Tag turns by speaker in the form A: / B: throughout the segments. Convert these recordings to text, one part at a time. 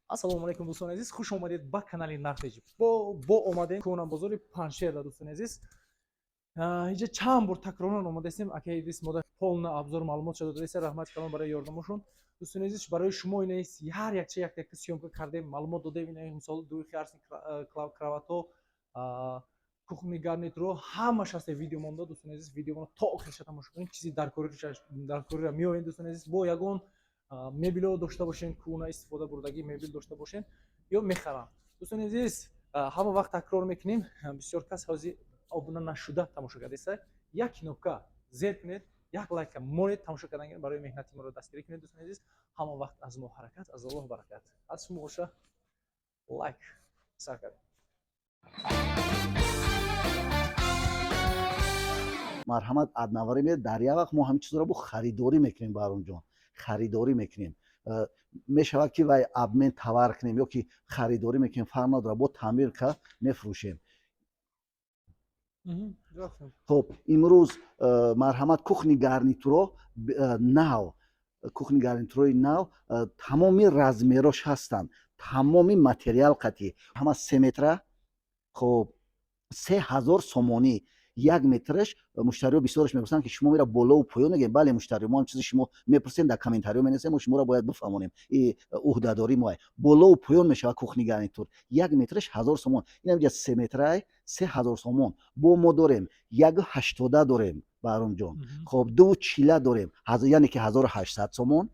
A: Ассалому алайкум дӯстони азиз, хуш омадед ба канали Нархеҷи. бо омадем кӯнам бозори Паншерда дӯстони азиз. Инҷа чанд бор такроран омадастем. Акаи дис мода полна обзор маълумот шуда додааст. Раҳмати калон барои ёрдамошон. Дӯстони азиз, барои шумо инес ҳар якча як дақиқа сёмка кардем, маълумот додем. Ин мисол дуи харсни краватҳо, кухонни гарнитурҳо ҳамаш ҳаст. Видео монда дӯстони азиз, видеоно то охирша тамошо кунед. Чизи даркориро меоянд дӯстони азиз. Бо ягон мебело дошта бошен, кӯна истифода бурдагӣ мебел дошта бошен ё мехаранд. Дӯстони азиз, ҳама вақт такрор мекунем. Бисёр кас ҳозир обуна нашуда тамошо кардеста. Як кнопка зер кунед, як лайка монед тамошо кардан барои меҳнати моро дастгирӣ кунед. Дӯстони азиз, ҳама вақт аз мо ҳаракат, аз Аллоҳ баракат. Аз шумо боша лайк сар кард.
B: марҳамат аднаварӣ мед дар як вақт мо ҳамин чизро бо харидорӣ мекунем. Барунҷон харидорӣ мекунем. Мешавад ки вай абмен тавар кунем ё ки харидорӣ мекунем, фарқ надорад, бо таъмир ка мефурӯшем. Хоб имрӯз марҳамат кухни гарнитурҳо нав, кухни гарнитурҳои нав тамоми размерош ҳастанд, тамоми материал қатъӣ. Ҳама 3 метра, хоб 3000 сомонӣ. 1 метраш муштариҳо бисёраш мепурсанд ки шумо мера болову поён мегӯем. Бале муштариҳо, мо ҳам чизи шумо мепурсем дар комментариҳо менависем, мо шуморо бояд бифаҳмонем. Уҳдадори моа болову поён мешавад кухни гарнитур. 1 метраш 1000 сомон. Инам ҷа 3 метрай 3000 сомон. Бо мо дорем 180 дорем Баҳромҷон. Хоб 240 дорем, яъне ки 1800 сомон.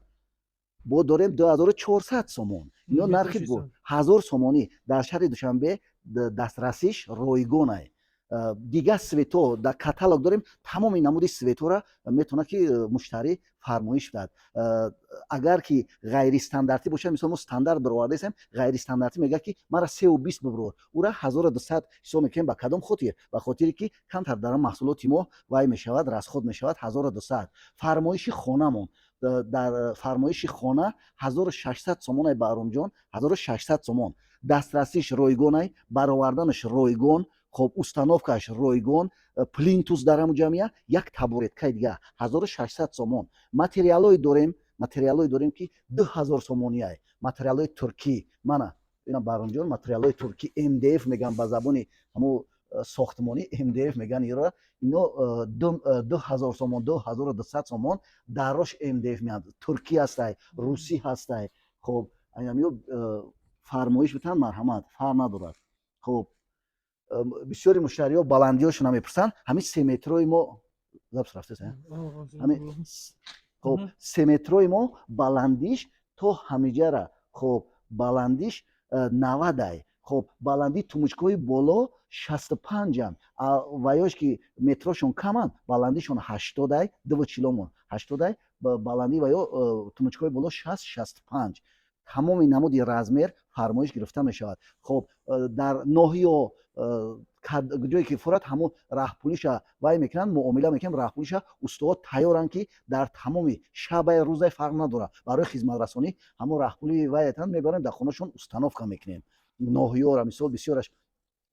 B: Бо дорем 2400 сомон. Ино нархи бо 1000 сомонӣ дар шаҳри Душанбе дастрасиш ройгонай. Дигар свето дар каталог дорем. Тамоми намуди светора метавонад ки муштарӣ фармоиш бидад. Агар ки ғайристандартӣ бошад, мисол мо стандарт баровардаистем, ғайристандартӣ мегӯяд ки мара 320 бибарор, ура 1200 ҳисоб мекунем. Ба кадом хотир? Ба хотире ки камтар дар маҳсулоти мо вай мешавад, расход мешавад 1200. Фармоиши хонамон дар фармоиши хона 1600 сомонай Баҳромҷон, 1600 сомон. Дастрасиш ройгонай, бароварданаш ройгон, хоб установкааш ройгон, плинтус дар ҳамун ҷамъия, як табуреткаи дига 1600 сомон. Материалҳое дорем ки 2000 сомонияй. Материалҳои туркӣ, мана ина Баҳромҷон, материалҳои туркӣ MDF мегӯям ба забони ҳамун сохтмонӣ, MDF мегӯянд иро. Ино 2000 сомон, 2200 сомон. Дарош MDF меянд, туркӣ ҳастай, русӣ ҳастай. Хоб айнамиё фармоиш битан, марҳамат, фарқ надорад. Хоб бисёри муштариҳо баландиҳошона мепурсанд. Ҳамин 3 метрои мо хоб 3 метрои мо баландиш то ҳамиҷара, хоб баландиш 90ай. Хоб баландии тумучкаҳои боло 65анд. Ваёш ки метрошон каманд, баландишон 80ай, 240 80ай, баландии ваё тумучкаҳои боло 60-65. тамоми намуди размер фармоиш гирифта мешавад. Хоб дар ноҳиё ҷое ки фурат ҳамун раҳпулиша вай мекунанд, муомила мекунем. Раҳпулиша устувот тайёранд ки дар тамоми шабай рӯзай фарқ надорад. Барои хизматрасонӣ ҳамун раҳпули вайатан мебарем, дар хонашон установка мекунем. Ноҳиёра мисол бисёраш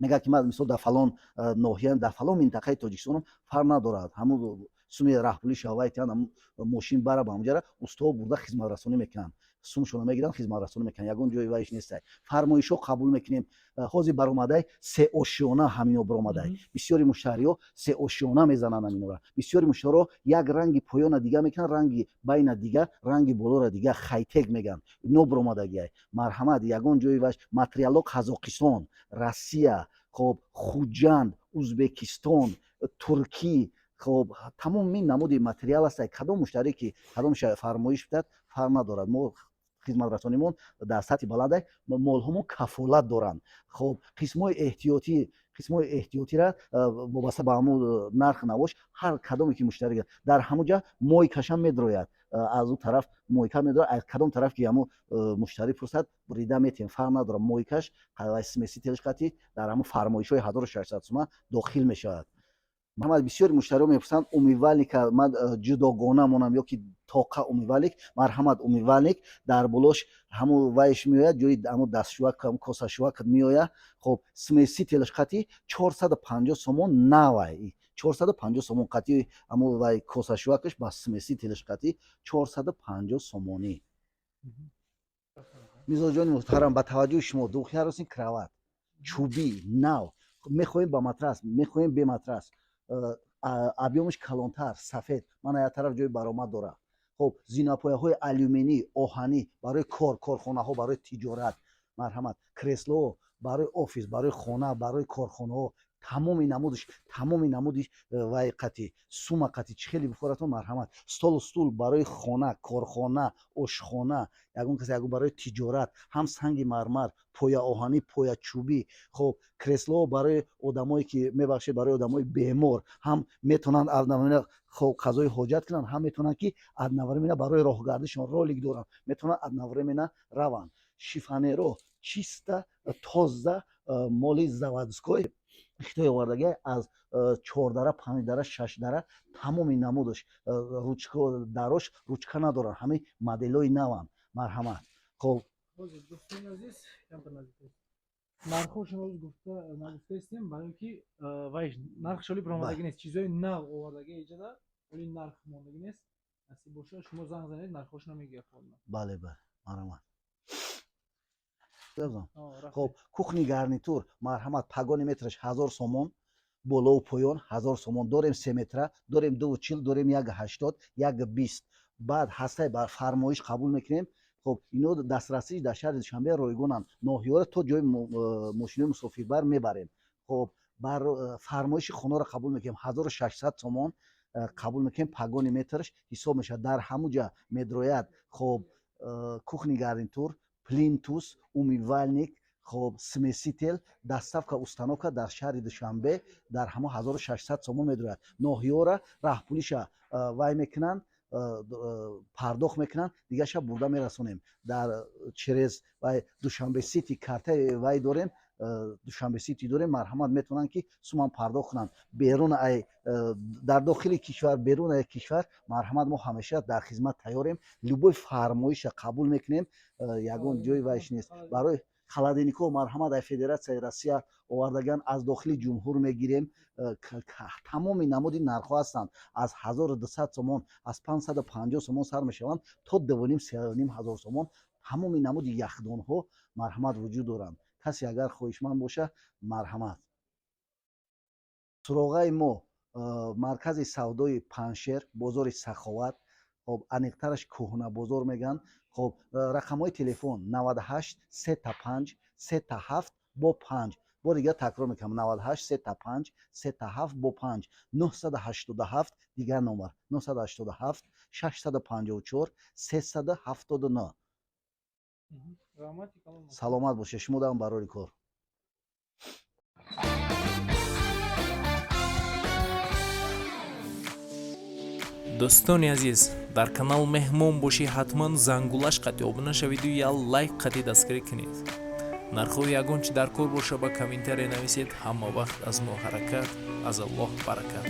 B: мегӯяд ки ман мисол дар фалон ноҳия, дар фалон минтақаи Тоҷикистонам фарқ надорад. ҳамун суми раҳпулиша вайтан ҳамун мошин бара ба ҳамунҷара устувот бурда хизматрасонӣ мекунанд. Сумшона мегиранд, хизматрасонӣ мекунанд. Ягон ҷои вайш нестай. Фармоишҳо қабул мекунем. ҳозир баромадай сеошиёна ҳамино баромадай. Бисёри муштариҳо сеошиёна мезананд ҳаминора. Бисёри муштариҳо як ранги поёна дига мекунанд, ранги байна дига, ранги болора дига, хайтек мегӯянд. ино баромадагиай. Марҳамат, ягон ҷои вайш материалҳо Қазоқистон, Россия, хоб Хуҷанд, Узбекистон, Туркӣ, хоб тамоми намуди материал ҳастай. Кадом муштарӣ ки кадом фармоиш бидад фарқ надорад. Мо хизматрасонимон дар сатҳи баландай, молҳомон кафолат доранд. Хоб қисмҳои эҳтиётира вобаста ба ҳамун нарх навош ҳар кадоме ки муштарӣ дар ҳамун ҷа мойкашам медрояд. Аз ӯ тараф мойка медрояд, аз кадом тараф ки ҳамун муштарӣ пурсад рида метиҳем, фарқ надорад. мойкаш смеси телиш қатӣ дар ҳамун фармоишҳои 1600 сомон дохил мешавад. Маҳамад, бисёри муштариҳо мепурсанд умивалника ман ҷудогона монам ё ки тоқа умивалник. Марҳамат, умивалник дар болош ҳамун вайш меояд, ҷои ҳамун дастшӯак, косашӯак меояд. Хоб смеси телиш қатӣ 450 сомон навай. 450 сомон қатӣ ҳамун вай косашӯакаш ба смеси телиш қатӣ 450 сомонӣ. мизоҷони муҳтарам ба таваҷҷӯҳи шумо духя ростин крават чӯбӣ нав мехоҳем ба матрас мехоҳем бе матрас объёмаш калонтар сафед мана як тараф ҷои баромад дорад хоб зинапояҳои алюминӣ оҳанӣ барои корхонаҳо барои тиҷорат марҳамат кресло барои офис барои хона барои корхонаҳо тамоми намуди вай қати сума қати чӣ хеле бихоратон марҳамат столу стул барои хона корхона ошхона ягон касе ягон барои тиҷорат ҳам санги мармар поя оҳанӣ поя чӯбӣ хоб креслоҳо барои одамое ки мебахшед барои одамои бемор ҳам метавонанд авнамона қазои ҳоҷат кунанд ҳам метавонанд ки аднавремена барои роҳгардишон ролик доранд метавонанд аднавремена раванд шифонеро чиста тоза моли заводской ихтиёр овардагӣ аз 4 дара 5 дара 6 дара тамоми намудаш ручка дарош ручка надоранд ҳамаи моделҳои наванд марҳамат хоб
A: дӯстони азиз нархҳо шумо нагуфтаистем барои ки вай нарх шоли баромадагӣ нест чизҳои нав овардаги иҷода вале нарх мондагӣ нест насиб боша шумо занг занед нархҳошро мегӯяд
B: бале марҳамат хоб кухни гарнитур марҳамат пагони метраш 1000 сомон болову поён 1000 сомон дорем 3 метра дорем 240 дорем 180 120 баъд ҳастаи бар фармоиш қабул мекунем хоб ино дастрасии дар шаҳри душанбе ройгонанд ноҳиёра то ҷои мошинои мусофирбар мебарем хоб бар фармоиши хонаро қабул мекунем 1600 сомон қабул мекунем пагони метраш ҳисоб мешавад дар ҳамуҷа медрояд хоб кухни гарнитур плинтус умивальник хоб смесител доставка установка дар шаҳри душанбе дар ҳамо 1600 сомон медрояд ноҳиёра раҳпулиша вай мекунанд пардохт мекунанд дигаша бурда мерасонем дар через вай душанбе сити картаи вай дорем душанбе сити дорем марҳамат метавонанд ки суман пардохт кунанд берун дар дохили кишвар беруни кишвар марҳамат мо ҳамеша дар хизмат тайёрем любой фармоиша қабул мекунем ягон ҷои вайш нест барои холодильникҳо марҳамат дар федератсияи россия овардаган аз дохили ҷумҳур мегирем тамоми намуди нархҳо ҳастанд аз 1200 сомон аз 550 сомон сар мешаванд то 2500 сомон тамоми намуди яхдонҳо марҳамат вуҷуд доранд касе агар хоҳишманд боша марҳамат суроғаи мо маркази савдои паншер бозори саховат хоб аниқтараш кӯҳнабозор мегӯянд хоб рақамҳои телефон 98 35 37 бо 5 бори дига такрор мекунам 98 35 37 бо 5 987 дигар номер 987 654 379 саломат бошед шумо дам барори кор
C: дӯстони азиз дар канал меҳмон бошӣ ҳатман зангулаш қати обуна шавиду я лайк қати дастгирӣ кунед нархҳои ягон чи дар кор боша ба комментария нависед ҳама вақт аз мо ҳаракат аз аллоҳ баракат